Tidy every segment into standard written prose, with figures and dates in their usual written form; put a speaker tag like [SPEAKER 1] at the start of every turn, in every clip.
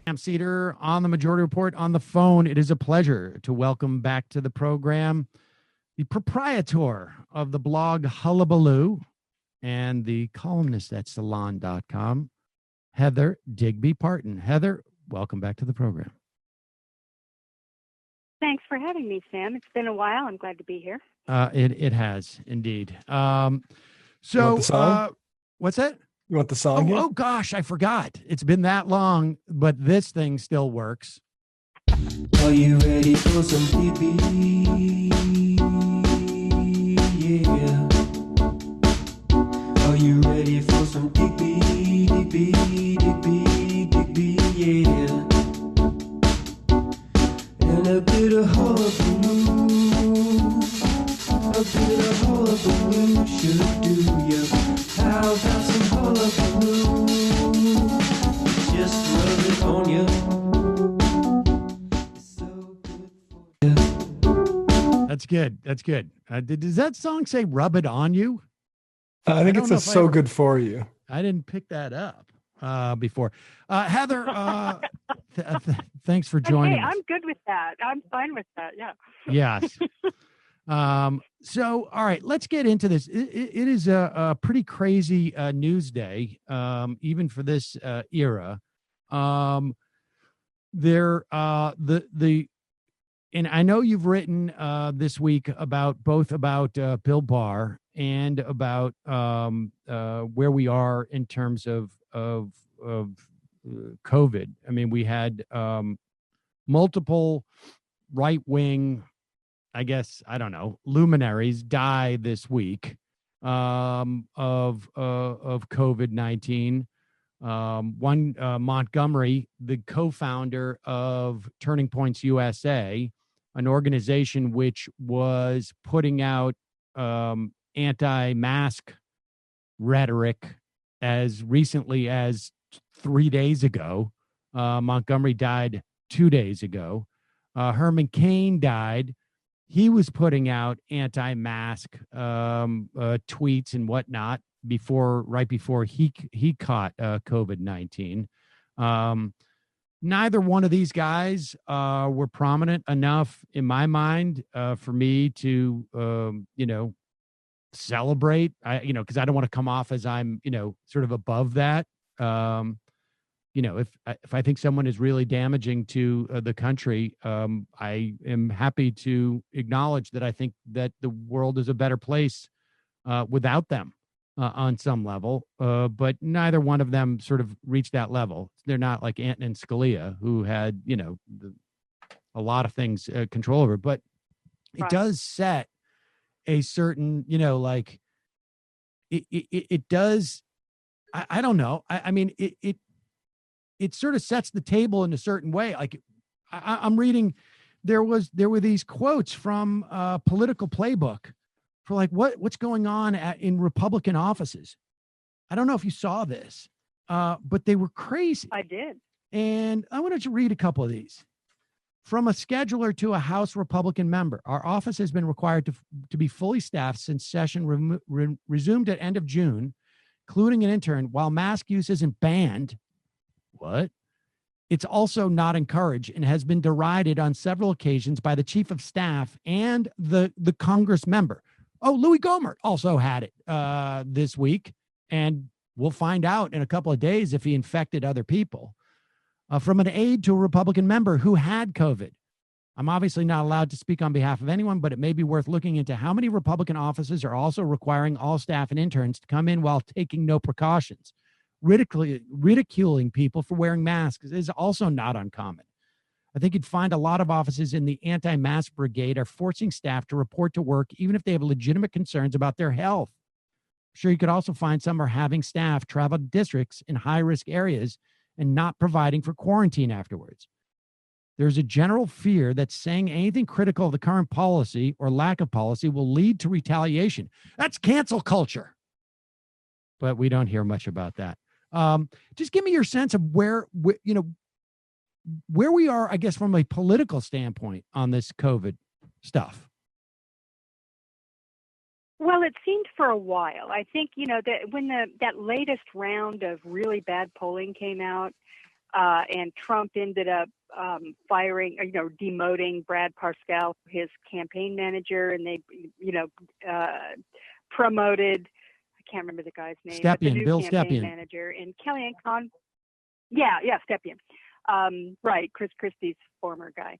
[SPEAKER 1] I'm Seder on the Majority Report on the phone. It is a pleasure to welcome back to the program the proprietor of the blog Hullabaloo and the columnist at Salon.com, Heather Digby Parton. Heather, welcome back to the program.
[SPEAKER 2] Thanks for having me, Sam. It's been a while. I'm glad to be here.
[SPEAKER 1] It has indeed.
[SPEAKER 3] You want the song?
[SPEAKER 1] What's that?
[SPEAKER 3] You want the song here?
[SPEAKER 1] Oh gosh, I forgot. It's been that long, but this thing still works.
[SPEAKER 4] Are you ready for some DB? Yeah. Are you ready for some DB, yeah. And a bit of hullabaloo. A bit of hullabaloo should do ya. How about some hullabaloo? Just rub it on ya. It's so good for ya.
[SPEAKER 1] That's good. That's good. Does that song say "Rub It On You"?
[SPEAKER 3] I think it says "so good for you."
[SPEAKER 1] I didn't pick that up before. Heather, thanks for joining us.
[SPEAKER 2] I'm good with that. I'm fine with that. Yeah.
[SPEAKER 1] Yes. So, all right, let's get into this. It is a pretty crazy news day, even for this era. And I know you've written this week about Bill Barr and about where we are in terms of COVID. I mean, we had multiple right-wing, I guess, I don't know, luminaries die this week of COVID-19. One, Montgomery, the co-founder of Turning Points USA, an organization which was putting out anti-mask rhetoric as recently as 3 days ago. Montgomery died 2 days ago. Herman Cain died. He was putting out anti-mask tweets and whatnot right before he caught COVID-19. Neither one of these guys were prominent enough in my mind for me to celebrate. Because I don't want to come off as I'm sort of above that. If I think someone is really damaging to the country, I am happy to acknowledge that I think that the world is a better place without them on some level. But neither one of them sort of reached that level. They're not like Anton and Scalia, who had, a lot of things control over. But it does set a certain, it does. I don't know. I mean, it sort of sets the table in a certain way. Like I'm reading, there were these quotes from Political Playbook for like what's going on in Republican offices. I don't know if you saw this, but they were crazy.
[SPEAKER 2] I did.
[SPEAKER 1] And I wanted to read a couple of these. From a scheduler to a House Republican member, our office has been required to be fully staffed since session resumed at end of June, including an intern, while mask use isn't banned. What? It's also not encouraged and has been derided on several occasions by the chief of staff and the Congress member. Oh, Louis Gohmert also had it this week, and we'll find out in a couple of days if he infected other people. From an aide to a Republican member who had COVID. I'm obviously not allowed to speak on behalf of anyone, but it may be worth looking into how many Republican offices are also requiring all staff and interns to come in while taking no precautions. Ridiculing people for wearing masks is also not uncommon. I think you'd find a lot of offices in the anti-mask brigade are forcing staff to report to work even if they have legitimate concerns about their health. I'm sure you could also find some are having staff travel to districts in high-risk areas and not providing for quarantine afterwards. There's a general fear that saying anything critical of the current policy or lack of policy will lead to retaliation. That's cancel culture. But we don't hear much about that. Just give me your sense of where we are, I guess, from a political standpoint on this COVID stuff.
[SPEAKER 2] Well, it seemed for a while. I think, that when that latest round of really bad polling came out, and Trump ended up firing, demoting Brad Parscale, his campaign manager, and they, promoted, I can't remember the guy's name, but the new
[SPEAKER 1] Bill
[SPEAKER 2] campaign
[SPEAKER 1] Stepien.
[SPEAKER 2] manager, and Kellyanne Stepien. Right, Chris Christie's former guy.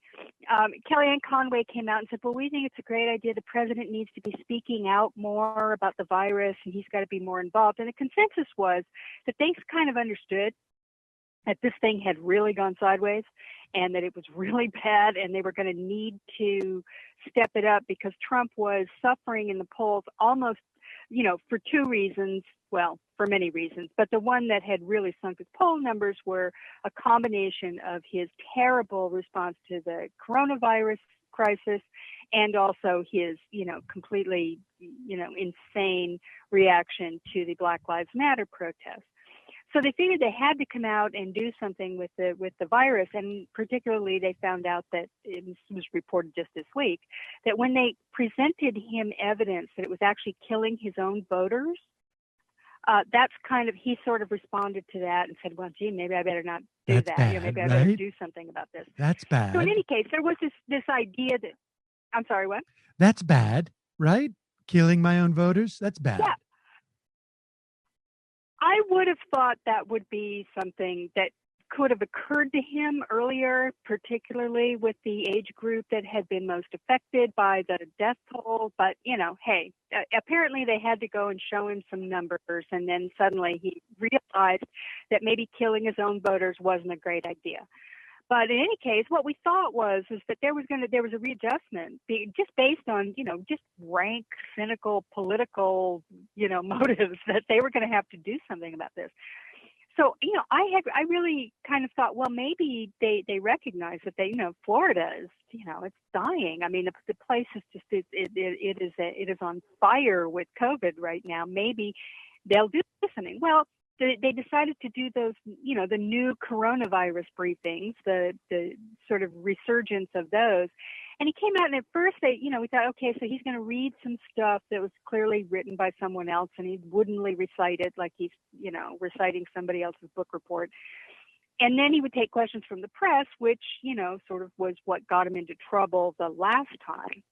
[SPEAKER 2] Kellyanne Conway came out and said, well, we think it's a great idea. The president needs to be speaking out more about the virus, and he's got to be more involved. And the consensus was that they kind of understood that this thing had really gone sideways and that it was really bad, and they were going to need to step it up because Trump was suffering in the polls almost, for two reasons. Well, for many reasons, but the one that had really sunk his poll numbers were a combination of his terrible response to the coronavirus crisis and also his, completely, insane reaction to the Black Lives Matter protests. So they figured they had to come out and do something with the virus, and particularly they found out that it was reported just this week that when they presented him evidence that it was actually killing his own voters, that's kind of, he sort of responded to that and said, well, gee, maybe I better not do
[SPEAKER 1] That's
[SPEAKER 2] that.
[SPEAKER 1] bad,
[SPEAKER 2] Maybe I better
[SPEAKER 1] right?
[SPEAKER 2] do something about this.
[SPEAKER 1] That's bad.
[SPEAKER 2] So in any case, there was this idea that, I'm sorry, what?
[SPEAKER 1] That's bad, right? Killing my own voters. That's bad.
[SPEAKER 2] Yeah. I would have thought that would be something that could have occurred to him earlier, particularly with the age group that had been most affected by the death toll. But, hey, apparently they had to go and show him some numbers. And then suddenly he realized that maybe killing his own voters wasn't a great idea. But in any case, what we thought is that there was a readjustment just based on, just rank, cynical, political, motives, that they were going to have to do something about this. So, I really kind of thought, well, maybe they recognize that Florida is, it's dying. I mean, the place is just, it is on fire with COVID right now. Maybe they'll do something. Well, they decided to do those, the new coronavirus briefings, the sort of resurgence of those. And he came out, and at first we thought, okay, so he's going to read some stuff that was clearly written by someone else, and he'd woodenly recite it like he's, reciting somebody else's book report. And then he would take questions from the press, which, sort of was what got him into trouble the last time.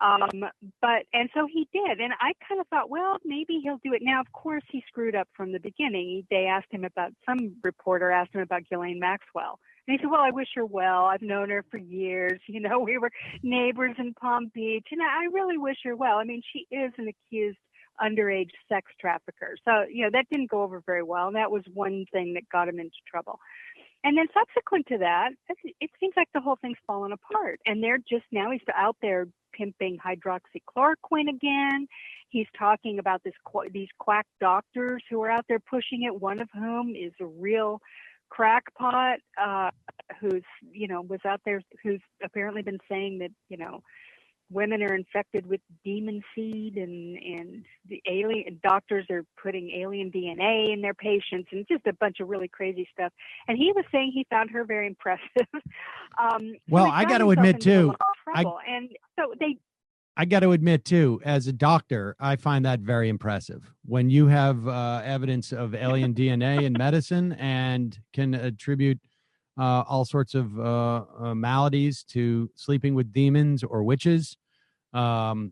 [SPEAKER 2] And so he did. And I kind of thought, well, maybe he'll do it. Now, of course, he screwed up from the beginning. Some reporter asked him about Ghislaine Maxwell. And he said, well, I wish her well. I've known her for years. We were neighbors in Palm Beach. And I really wish her well. I mean, she is an accused underage sex trafficker. So, that didn't go over very well. And that was one thing that got him into trouble. And then subsequent to that, it seems like the whole thing's fallen apart. And he's out there pimping hydroxychloroquine again. He's talking about these quack doctors who are out there pushing it, one of whom is a real crackpot who's was out there, who's apparently been saying that women are infected with demon seed, and the alien doctors are putting alien DNA in their patients, and just a bunch of really crazy stuff. And he was saying he found her very impressive.
[SPEAKER 1] Well, I got to admit too, I got to admit too, as a doctor, I find that very impressive. When you have evidence of alien DNA in medicine and can attribute all sorts of maladies to sleeping with demons or witches, I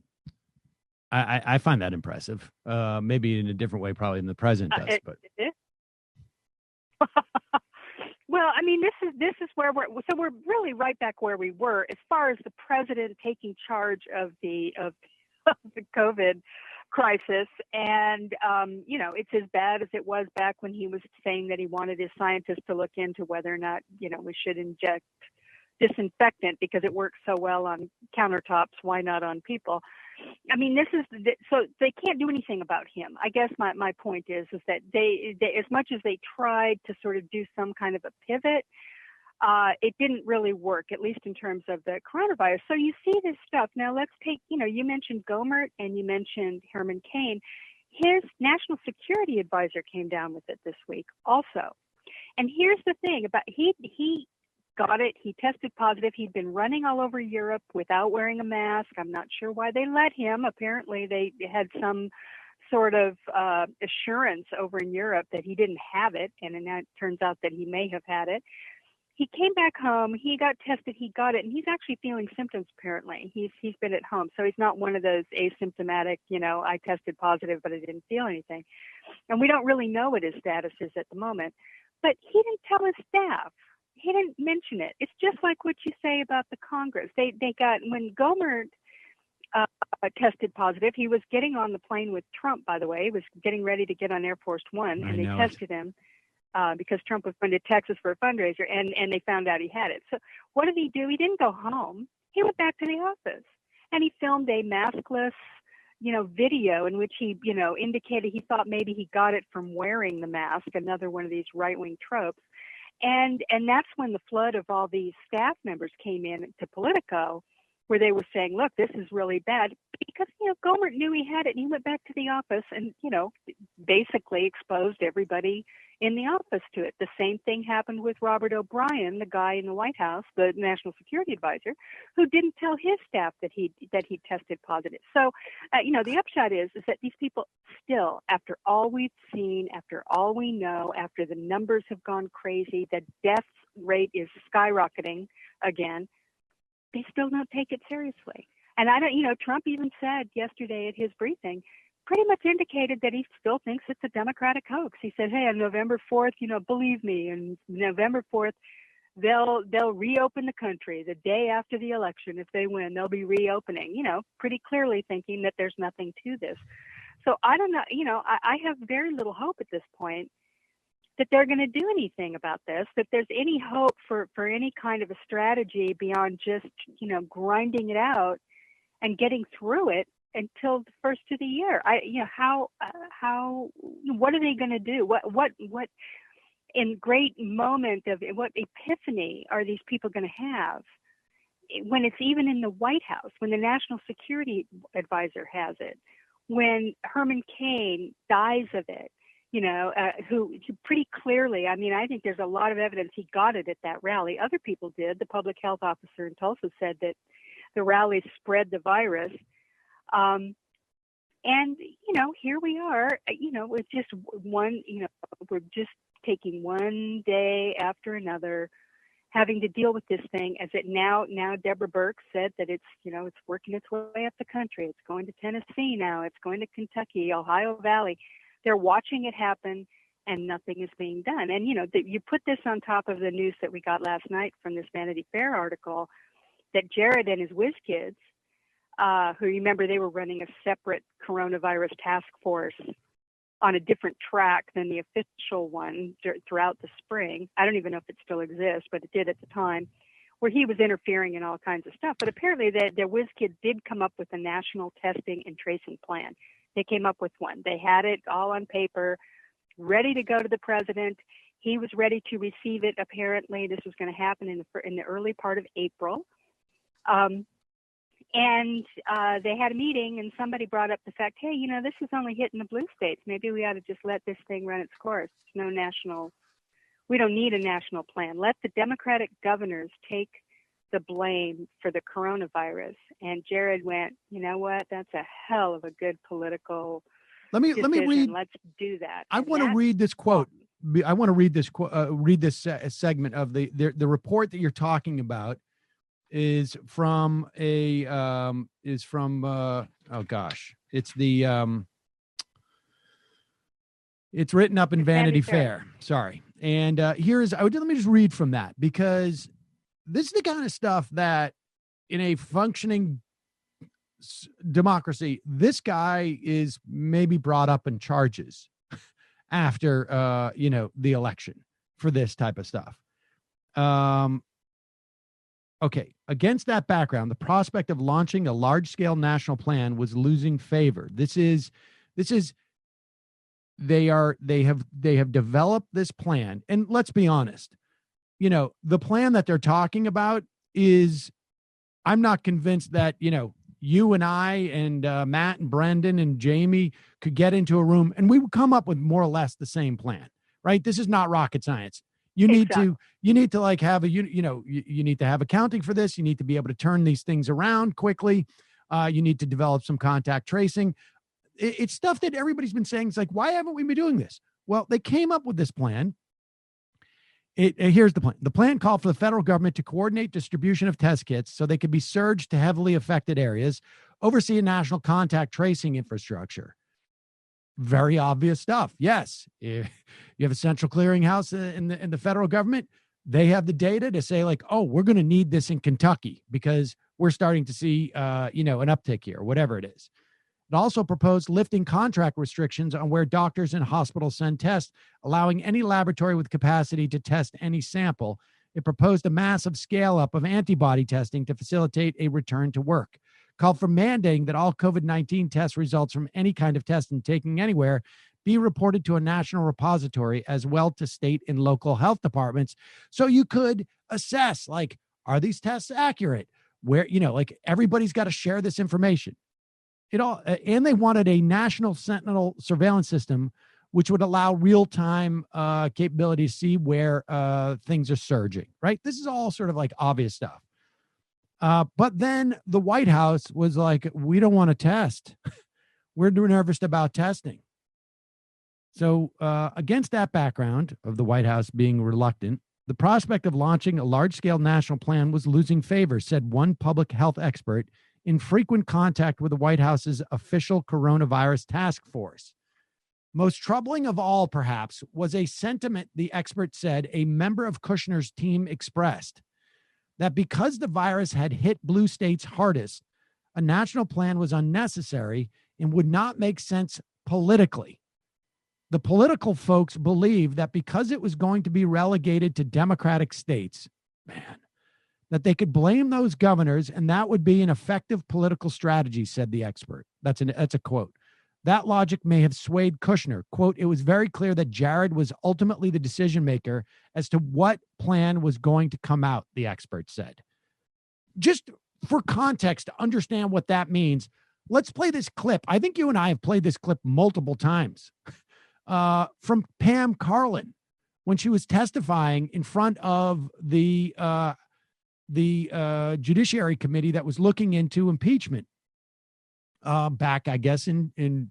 [SPEAKER 1] find that impressive. Maybe in a different way, probably than the president does. But
[SPEAKER 2] well, I mean, this is where we're really right back where we were as far as the president taking charge of the COVID crisis. And, it's as bad as it was back when he was saying that he wanted his scientists to look into whether or not, we should inject disinfectant because it works so well on countertops. Why not on people? I mean, so they can't do anything about him. I guess my point is that they, as much as they tried to sort of do some kind of a pivot, it didn't really work, at least in terms of the coronavirus. So you see this stuff. Now let's take, you mentioned Gohmert and you mentioned Herman Cain. His national security advisor came down with it this week also. And here's the thing about, he got it. He tested positive. He'd been running all over Europe without wearing a mask. I'm not sure why they let him. Apparently, they had some sort of assurance over in Europe that he didn't have it, and then it turns out that he may have had it. He came back home. He got tested. He got it, and he's actually feeling symptoms. Apparently, he's been at home, so he's not one of those asymptomatic. I tested positive, but I didn't feel anything. And we don't really know what his status is at the moment. But he didn't tell his staff. He didn't mention it. It's just like what you say about the Congress. They got, when Gohmert tested positive, he was getting on the plane with Trump, by the way. He was getting ready to get on Air Force One, and they tested him because Trump was going to Texas for a fundraiser, and they found out he had it. So what did he do? He didn't go home. He went back to the office, and he filmed a maskless video in which he, indicated he thought maybe he got it from wearing the mask, another one of these right-wing tropes. And that's when the flood of all these staff members came in to Politico, where they were saying, look, this is really bad, because, Gohmert knew he had it, and he went back to the office and, basically exposed everybody in the office to it. The same thing happened with Robert O'Brien, the guy in the White House, the national security advisor, who didn't tell his staff that he tested positive. So, the upshot is that these people still, after all we've seen, after all we know, after the numbers have gone crazy, the death rate is skyrocketing again, they still don't take it seriously. And Trump even said yesterday at his briefing, pretty much indicated that he still thinks it's a Democratic hoax. He said, hey, on November 4th, believe me, on November 4th, they'll reopen the country the day after the election. If they win, they'll be reopening, pretty clearly thinking that there's nothing to this. So I don't know, I have very little hope at this point that they're going to do anything about this, that there's any hope for any kind of a strategy beyond just, grinding it out and getting through it until the first of the year. What are they going to do? What in great moment of what epiphany are these people going to have when it's even in the White House, when the national security advisor has it, when Herman Cain dies of it, who pretty clearly, I think there's a lot of evidence he got it at that rally. Other people did. The public health officer in Tulsa said that the rally spread the virus. And, here we are, with just one, we're just taking one day after another, having to deal with this thing as it now Deborah Burke said that it's, it's working its way up the country. It's going to Tennessee now. It's going to Kentucky, Ohio Valley. They're watching it happen, and nothing is being done. And, you put this on top of the news that we got last night from this Vanity Fair article that Jared and his whiz kids, who, remember, they were running a separate coronavirus task force on a different track than the official one throughout the spring. I don't even know if it still exists, but it did at the time, where he was interfering in all kinds of stuff. But apparently their whiz kids did come up with a national testing and tracing plan. They came up with one. They had it all on paper, ready to go to the president. He was ready to receive it. Apparently, this was going to happen in the early part of April. And they had a meeting, and somebody brought up the fact, hey, this is only hitting the blue states. Maybe we ought to just let this thing run its course. We don't need a national plan. Let the Democratic governors take the blame for the coronavirus. And Jared went, you know what? That's a hell of a good political decision. Let me read. Let's do that.
[SPEAKER 1] I want to read this quote. I want to read this read this segment of the report that you're talking about is from oh gosh, it's it's written up in Vanity Fair. Sorry. And let me just read from that, because this is the kind of stuff that in a functioning democracy, this guy is maybe brought up in charges after, the election for this type of stuff. Okay. Against that background, the prospect of launching a large-scale national plan was losing favor. They have developed this plan. And let's be honest, the plan that they're talking about is, I'm not convinced that, you and I and Matt and Brendan and Jamie could get into a room and we would come up with more or less the same plan, right? This is not rocket science. You need to like have you need to have accounting for this. You need to be able to turn these things around quickly. You need to develop some contact tracing. It's stuff that everybody's been saying. It's like, why haven't we been doing this? Well, they came up with this plan. Here's the plan. The plan called for the federal government to coordinate distribution of test kits so they could be surged to heavily affected areas, oversee a national contact tracing infrastructure. Very obvious stuff. Yes, if you have a central clearinghouse in the federal government, they have the data to say like, oh, we're going to need this in Kentucky because we're starting to see, an uptick here, whatever it is. It also proposed lifting contract restrictions on where doctors and hospitals send tests, allowing any laboratory with capacity to test any sample. It proposed a massive scale up of antibody testing to facilitate a return to work. Called for mandating that all COVID-19 test results from any kind of testing taken anywhere be reported to a national repository as well to state and local health departments. So you could assess, like, are these tests accurate? Where, like everybody's got to share this information. And they wanted a national sentinel surveillance system, which would allow real-time capability to see where things are surging, right? This is all sort of like obvious stuff. But then the White House was like, we don't want to test. We're nervous about testing. So against that background of the White House being reluctant, the prospect of launching a large-scale national plan was losing favor, said one public health expert in frequent contact with the White House's official coronavirus task force. Most troubling of all, perhaps, was a sentiment the expert said a member of Kushner's team expressed, that because the virus had hit blue states hardest, a national plan was unnecessary and would not make sense politically. The political folks believed that because it was going to be relegated to Democratic states, that they could blame those governors and that would be an effective political strategy, said the expert. That's a quote. That logic may have swayed Kushner. Quote, it was very clear that Jared was ultimately the decision maker as to what plan was going to come out, the expert said. Just for context, to understand what that means, let's play this clip. I think you and I have played this clip multiple times from Pam Carlin when she was testifying in front of the Judiciary Committee that was looking into impeachment back, I guess, in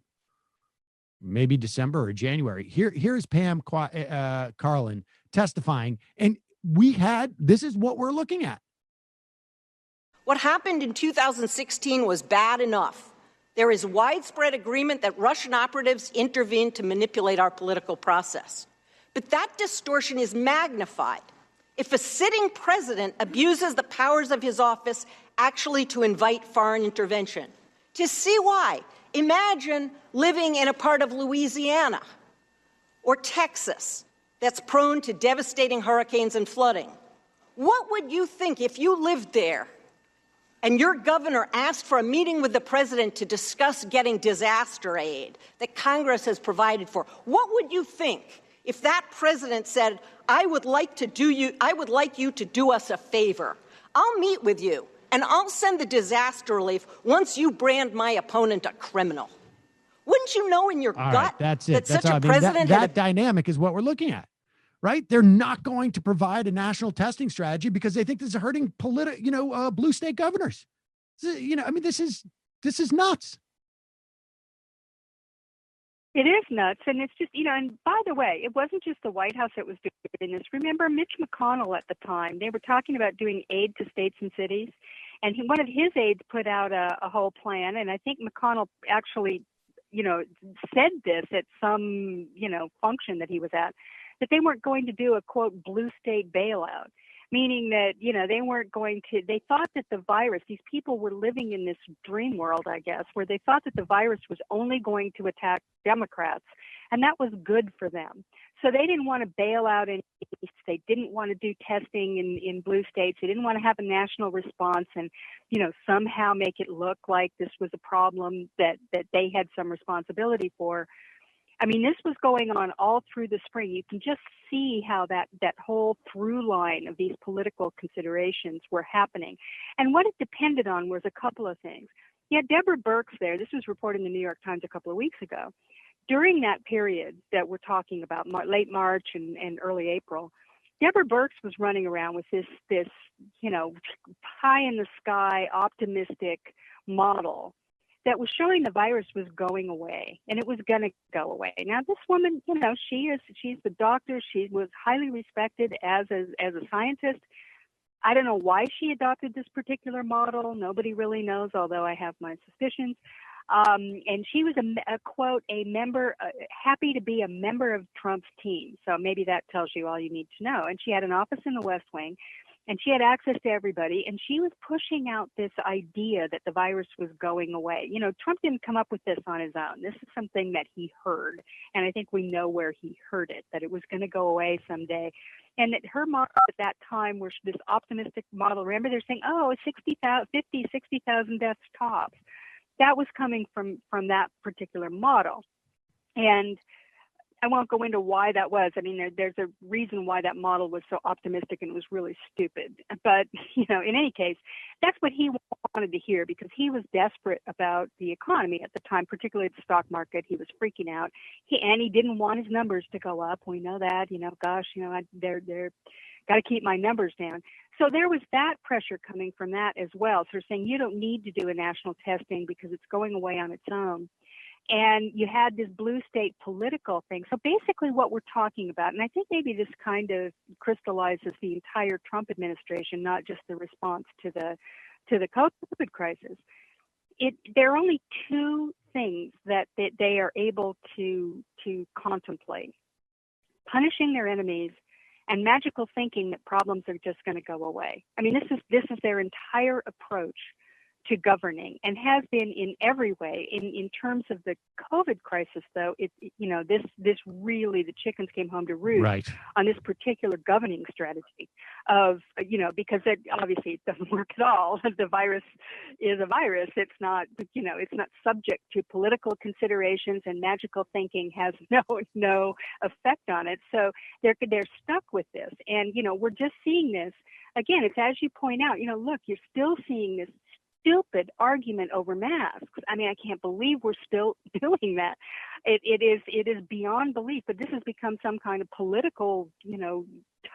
[SPEAKER 1] maybe December or January. Here's Pam Carlin testifying, and this is what we're looking at.
[SPEAKER 5] What happened in 2016 was bad enough. There is widespread agreement that Russian operatives intervened to manipulate our political process. But that distortion is magnified if a sitting president abuses the powers of his office actually to invite foreign intervention. To see why, imagine living in a part of Louisiana or Texas that's prone to devastating hurricanes and flooding. What would you think if you lived there and your governor asked for a meeting with the president to discuss getting disaster aid that Congress has provided for? What would you think if that president said, I would like you to do us a favor. I'll meet with you, and I'll send the disaster relief once you brand my opponent a criminal. Wouldn't you know in your gut
[SPEAKER 1] right, that's it.
[SPEAKER 5] that
[SPEAKER 1] that's
[SPEAKER 5] such a president
[SPEAKER 1] that dynamic is what we're looking at, right? They're not going to provide a national testing strategy because they think this is hurting blue state governors. This is nuts.
[SPEAKER 2] It is nuts. And it's just, and by the way, it wasn't just the White House that was doing this. Remember Mitch McConnell at the time? They were talking about doing aid to states and cities. And one of his aides put out a whole plan. And I think McConnell actually, said this at some, function that he was at, that they weren't going to do a, quote, blue state bailout. Meaning that, they weren't going to, they thought that the virus, these people were living in this dream world, I guess, where they thought that the virus was only going to attack Democrats, and that was good for them. So they didn't want to bail out any states. They didn't want to do testing in blue states. They didn't want to have a national response and, somehow make it look like this was a problem that they had some responsibility for. I mean, this was going on all through the spring. You can just see how that whole through line of these political considerations were happening. And what it depended on was a couple of things. You had Deborah Birx there. This was reported in the New York Times a couple of weeks ago. During that period that we're talking about, late March and early April, Deborah Birx was running around with this, pie in the sky, optimistic model that was showing the virus was going away and it was going to go away. Now, this woman, she's the doctor. She was highly respected as a scientist. I don't know why she adopted this particular model. Nobody really knows, although I have my suspicions. And she was a member, happy to be a member of Trump's team. So maybe that tells you all you need to know. And she had an office in the West Wing, and she had access to everybody. And she was pushing out this idea that the virus was going away. Trump didn't come up with this on his own. This is something that he heard. And I think we know where he heard it, that it was going to go away someday. And that her model at that time was this optimistic model. Remember, they're saying, 60,000 deaths tops. That was coming from that particular model. And I won't go into why that was. I mean, there's a reason why that model was so optimistic and it was really stupid. But, in any case, that's what he wanted to hear because he was desperate about the economy at the time, particularly the stock market. He was freaking out. He didn't want his numbers to go up. We know that, they're got to keep my numbers down. So there was that pressure coming from that as well. So they're saying you don't need to do a national testing because it's going away on its own. And you had this blue state political thing. So basically what we're talking about, and I think maybe this kind of crystallizes the entire Trump administration, not just the response to the COVID crisis. There are only two things that they are able to contemplate: punishing their enemies and magical thinking that problems are just going to go away. I mean, this is their entire approach to governing, and has been in every way. In terms of the COVID crisis, though, this really, the chickens came home to roost on this particular governing strategy of, because obviously it doesn't work at all. The virus is a virus. It's not subject to political considerations, and magical thinking has no effect on it. So they're stuck with this. And, we're just seeing this. Again, it's as you point out, look, you're still seeing this stupid argument over masks. I mean, I can't believe we're still doing that. It is beyond belief, but this has become some kind of political,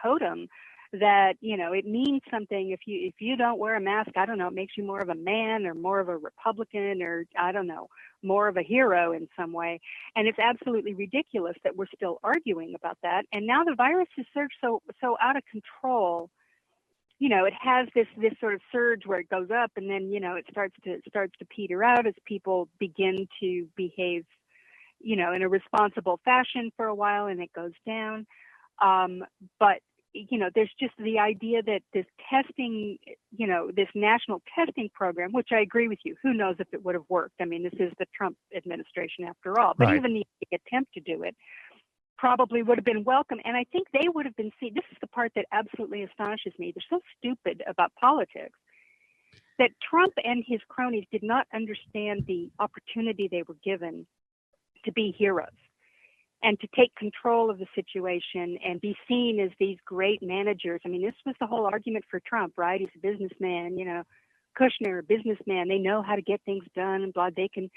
[SPEAKER 2] totem that, it means something. If you don't wear a mask, I don't know, it makes you more of a man or more of a Republican or, I don't know, more of a hero in some way. And it's absolutely ridiculous that we're still arguing about that. And now the virus is surged so out of control. It has this sort of surge where it goes up, and then it starts to peter out as people begin to behave, in a responsible fashion for a while, and it goes down. But there's just the idea that this testing, this national testing program, which I agree with you, who knows if it would have worked? I mean, this is the Trump administration after all. But even the attempt to do it probably would have been welcome. And I think they would have been seen. This is the part that absolutely astonishes me. They're so stupid about politics that Trump and his cronies did not understand the opportunity they were given to be heroes and to take control of the situation and be seen as these great managers. I mean, this was the whole argument for Trump, right? He's a businessman, Kushner, a businessman. They know how to get things done and blah. They can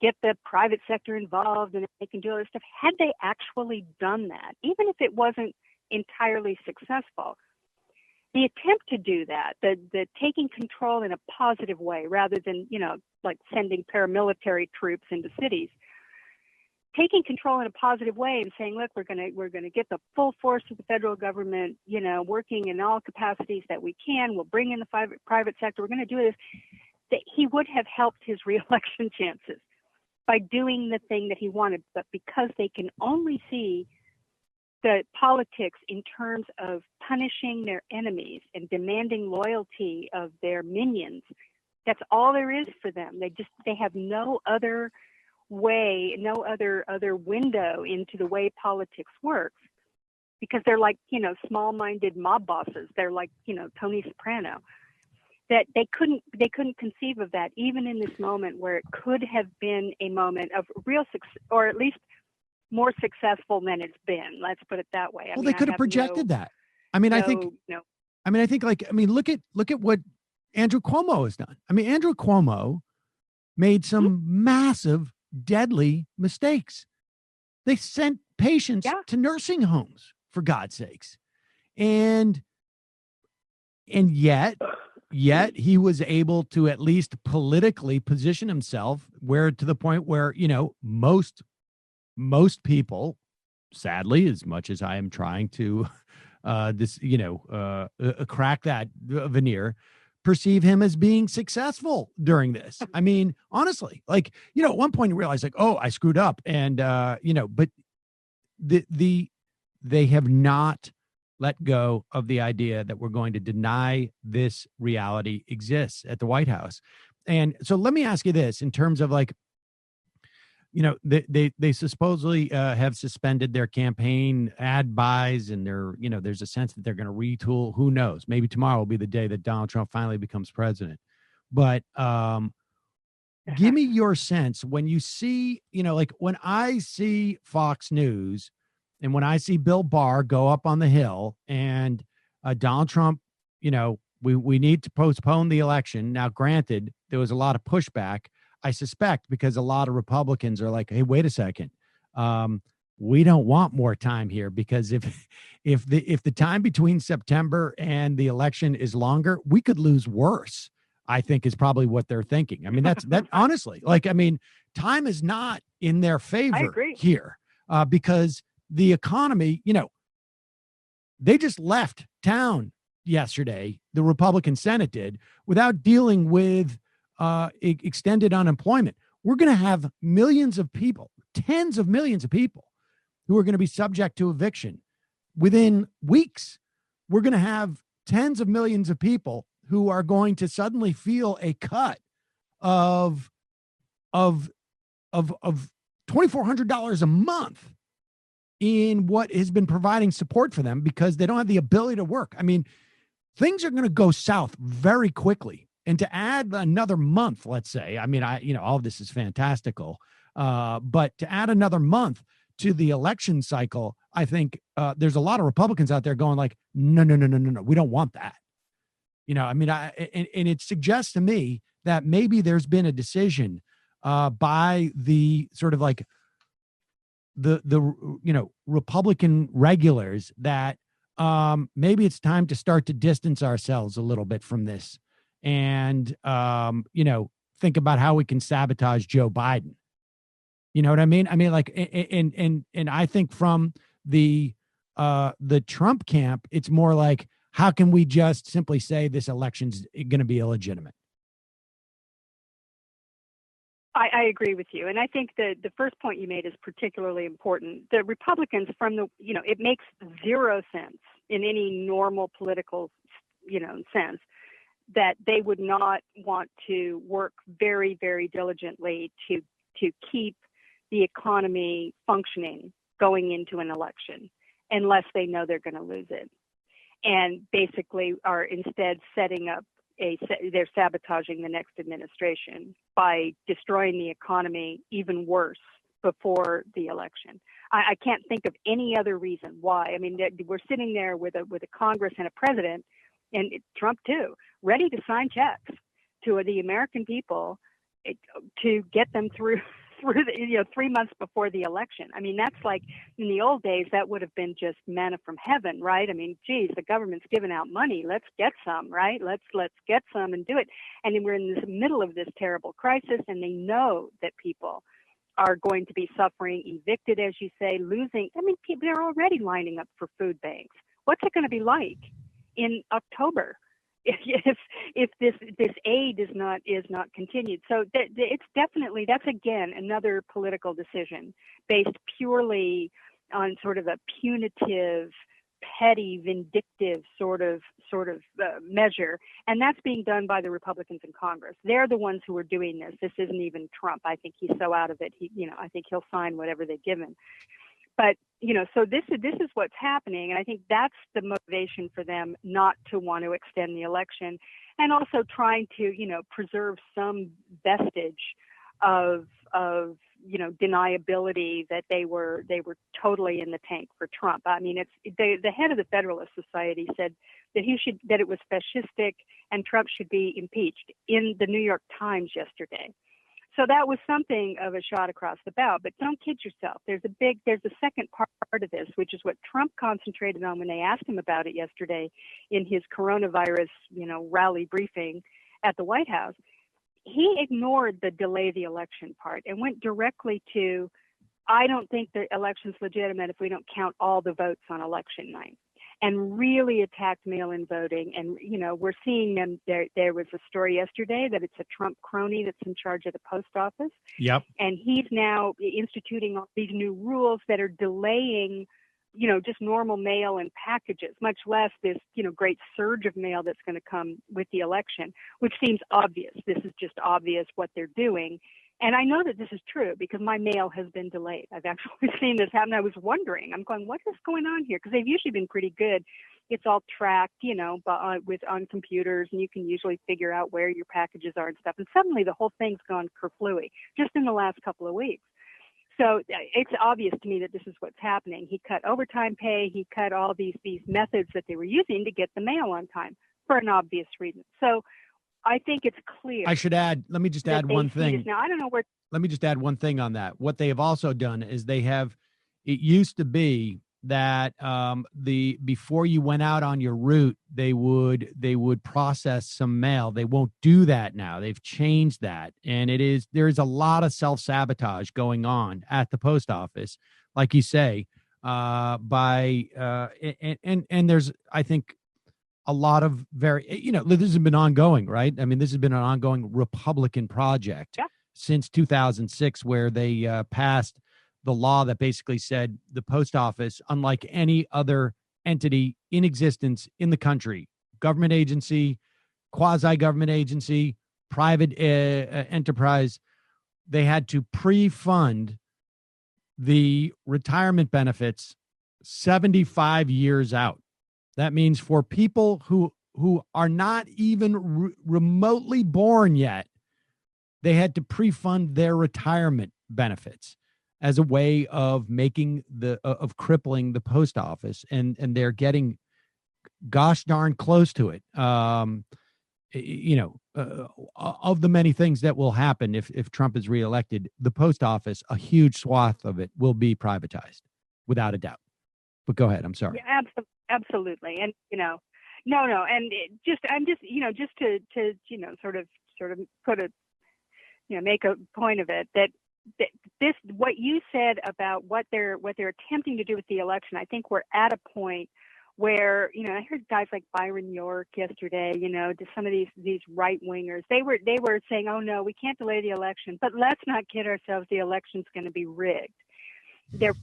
[SPEAKER 2] get the private sector involved and they can do all this stuff. Had they actually done that, even if it wasn't entirely successful, the attempt to do that, the taking control in a positive way rather than, like sending paramilitary troops into cities, taking control in a positive way and saying, look, we're going to get the full force of the federal government, working in all capacities that we can. We'll bring in the private sector. We're going to do this. That he would have helped his reelection chances by doing the thing that he wanted. But because they can only see the politics in terms of punishing their enemies and demanding loyalty of their minions, that's all there is for them. They have no other way, no other window into the way politics works, because they're like, small-minded mob bosses. They're like, Tony Soprano. That they couldn't conceive of that, even in this moment where it could have been a moment of real success, or at least more successful than it's been. Let's put it that way.
[SPEAKER 1] They could have projected that. I mean, I think look at what Andrew Cuomo has done. I mean, Andrew Cuomo made some massive, deadly mistakes. They sent patients to nursing homes, for God's sakes. And yet he was able to at least politically position himself where, to the point where, most people, sadly, as much as I am trying to crack that veneer, perceive him as being successful during this. I mean, honestly, at one point you realize oh, I screwed up. And, but they have not let go of the idea that we're going to deny this reality exists at the White House. And so let me ask you this in terms of they supposedly have suspended their campaign ad buys, and there's a sense that they're going to retool. Who knows? Maybe tomorrow will be the day that Donald Trump finally becomes president. But give me your sense when you see, when I see Fox News and when I see Bill Barr go up on the Hill and Donald Trump, we need to postpone the election. Now, granted, there was a lot of pushback, I suspect, because a lot of Republicans are like, hey, wait a second. We don't want more time here, because if the time between September and the election is longer, we could lose worse, I think, is probably what they're thinking. I mean, that honestly, time is not in their favor here because the economy, they just left town yesterday, the Republican Senate did, without dealing with extended unemployment. We're going to have millions of people, tens of millions of people, who are going to be subject to eviction within weeks. We're going to have tens of millions of people who are going to suddenly feel a cut of $2,400 a month in what has been providing support for them, because they don't have the ability to work. I mean, things are going to go south very quickly. And to add another month, let's say, I mean, all of this is fantastical, but to add another month to the election cycle, I think there's a lot of Republicans out there going no, we don't want that. I mean, and it suggests to me that maybe there's been a decision by the sort of the Republican regulars that maybe it's time to start to distance ourselves a little bit from this and, think about how we can sabotage Joe Biden. You know what I mean? I mean, and I think from the Trump camp, it's more like, how can we just simply say this election's going to be illegitimate?
[SPEAKER 2] I agree with you. And I think the first point you made is particularly important. The Republicans it makes zero sense in any normal political, sense that they would not want to work very, very diligently to keep the economy functioning going into an election unless they know they're going to lose it. And basically are instead setting up they're sabotaging the next administration by destroying the economy even worse before the election. I can't think of any other reason why. I mean, we're sitting there with a Congress and a president, and Trump too, ready to sign checks to the American people to get them through 3 months before the election. I mean, that's like in the old days, that would have been just manna from heaven, right? I mean, geez, the government's giving out money. Let's get some, right? Let's get some and do it. And then we're in the middle of this terrible crisis, and they know that people are going to be suffering, evicted, as you say, losing. I mean, they're already lining up for food banks. What's it going to be like in October if this aid is not continued? So it's definitely, that's again another political decision based purely on sort of a punitive, petty, vindictive sort of measure, and that's being done by the Republicans in Congress. They're the ones who are doing this. This isn't even Trump. I think he's so out of it. I think he'll sign whatever they give him. But, so this is what's happening. And I think that's the motivation for them not to want to extend the election, and also trying to, preserve some vestige of deniability that they were totally in the tank for Trump. I mean, the head of the Federalist Society said that it was fascistic and Trump should be impeached in the New York Times yesterday. So that was something of a shot across the bow, but don't kid yourself. There's a second part of this, which is what Trump concentrated on when they asked him about it yesterday in his coronavirus, rally briefing at the White House. He ignored the delay the election part and went directly to, I don't think the election's legitimate if we don't count all the votes on election night, and really attacked mail-in voting. And, we're seeing them. There was a story yesterday that it's a Trump crony that's in charge of the post office.
[SPEAKER 1] Yep.
[SPEAKER 2] And he's now instituting all these new rules that are delaying, just normal mail and packages, much less this, great surge of mail that's going to come with the election, which seems obvious. This is just obvious what they're doing. And I know that this is true because my mail has been delayed. I've actually seen this happen. I was wondering, I'm going, what is going on here? Because they've usually been pretty good. It's all tracked, on computers, and you can usually figure out where your packages are and stuff. And suddenly the whole thing's gone kerflooey just in the last couple of weeks. So it's obvious to me that this is what's happening. He cut overtime pay. He cut all these methods that they were using to get the mail on time for an obvious reason. So I think it's clear.
[SPEAKER 1] I should add, let me just add one thing.
[SPEAKER 2] Now, I don't know where.
[SPEAKER 1] Let me just add one thing on that. What they have also done is it used to be that before you went out on your route, they would process some mail. They won't do that now. They've changed that. And there's a lot of self-sabotage going on at the post office, like you say, and there's, I think, a lot of this has been ongoing, right? I mean, this has been an ongoing Republican project since 2006, where they passed the law that basically said the post office, unlike any other entity in existence in the country, government agency, quasi-government agency, private enterprise, they had to pre-fund the retirement benefits 75 years out. That means for people who are not even remotely born yet, they had to pre-fund their retirement benefits as a way of making of crippling the post office, and they're getting gosh darn close to it. Of the many things that will happen if Trump is reelected, the post office, a huge swath of it will be privatized, without a doubt. But go ahead. I'm sorry.
[SPEAKER 2] Yeah, absolutely. And, no. And just to sort of put make a point of it, that this, what you said about what they're attempting to do with the election, I think we're at a point where, I heard guys like Byron York yesterday, to some of these right wingers, they were saying, oh no, we can't delay the election, but let's not kid ourselves. The election's going to be rigged. That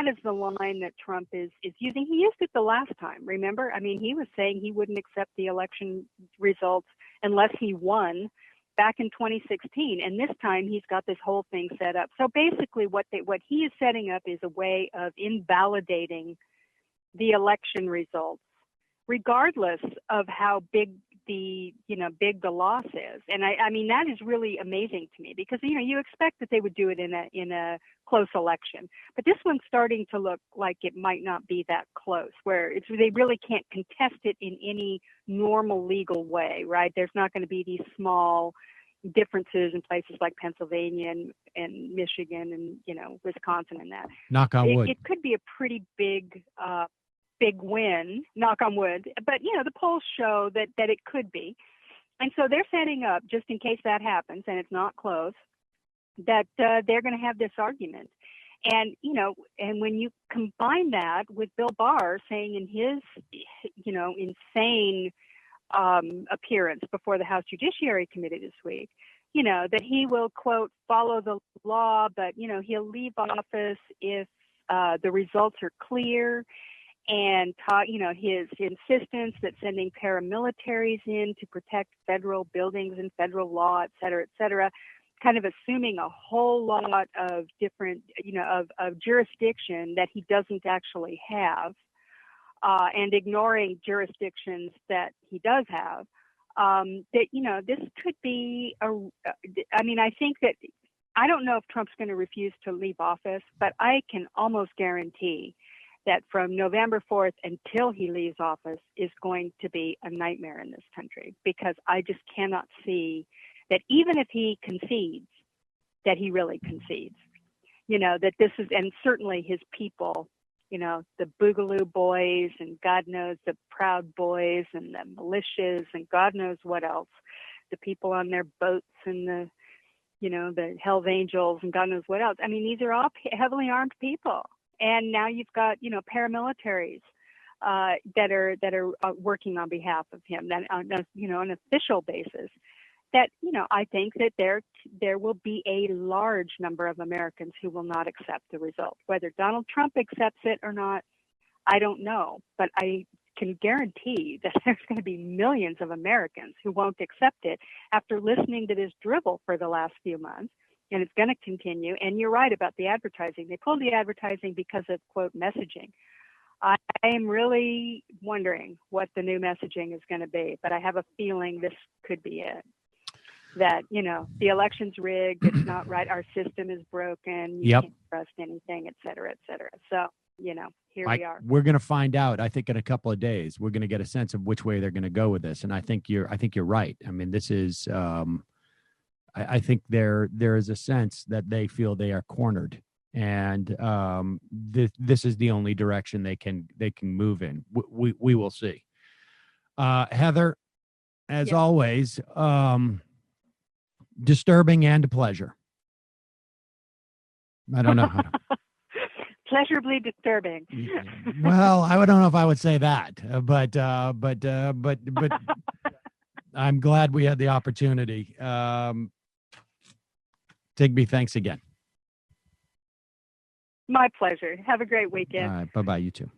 [SPEAKER 2] is the line that Trump is using. He used it the last time, remember? I mean, he was saying he wouldn't accept the election results unless he won back in 2016. And this time he's got this whole thing set up. So basically what he is setting up is a way of invalidating the election results, regardless of how big the loss is. And I mean, that is really amazing to me because, you expect that they would do it in a close election, but this one's starting to look like it might not be that close, where they really can't contest it in any normal legal way, right? There's not going to be these small differences in places like Pennsylvania and Michigan and, Wisconsin and that.
[SPEAKER 1] Knock on wood.
[SPEAKER 2] It could be a pretty big win, knock on wood, but the polls show that it could be. And so they're setting up, just in case that happens and it's not close, that they're going to have this argument. And and when you combine that with Bill Barr saying in his insane appearance before the House Judiciary Committee this week, that he will, quote, follow the law, but he'll leave office if the results are clear. And his insistence that sending paramilitaries in to protect federal buildings and federal law, et cetera, kind of assuming a whole lot of different, of jurisdiction that he doesn't actually have, and ignoring jurisdictions that he does have. This could be I think that, I don't know if Trump's going to refuse to leave office, but I can almost guarantee that from November 4th until he leaves office is going to be a nightmare in this country, because I just cannot see that even if he concedes that he really concedes. That this is, and certainly his people, the Boogaloo Boys and God knows the Proud Boys and the militias and God knows what else, the people on their boats and the Hells Angels and God knows what else. I mean, these are all heavily armed people. And now you've got, paramilitaries that are working on behalf of him, that on an official basis. That I think that there will be a large number of Americans who will not accept the result. Whether Donald Trump accepts it or not, I don't know. But I can guarantee that there's going to be millions of Americans who won't accept it after listening to this drivel for the last few months. And it's going to continue. And you're right about the advertising. They pulled the advertising because of, quote, messaging. I am really wondering what the new messaging is going to be. But I have a feeling this could be it. That, the election's rigged, it's not right, our system is broken, you can't trust anything, et cetera, et cetera. So, here we are.
[SPEAKER 1] We're going to find out, I think, in a couple of days. We're going to get a sense of which way they're going to go with this. And I think you're right. I mean, this is, I think there is a sense that they feel they are cornered. And this is the only direction they can move in. We will see. Heather, as always, disturbing and a pleasure. I don't know.
[SPEAKER 2] Pleasurably disturbing.
[SPEAKER 1] Well, I don't know if I would say that, but I'm glad we had the opportunity. Tigby, thanks again.
[SPEAKER 2] My pleasure. Have a great weekend.
[SPEAKER 1] All right. Bye-bye. You too.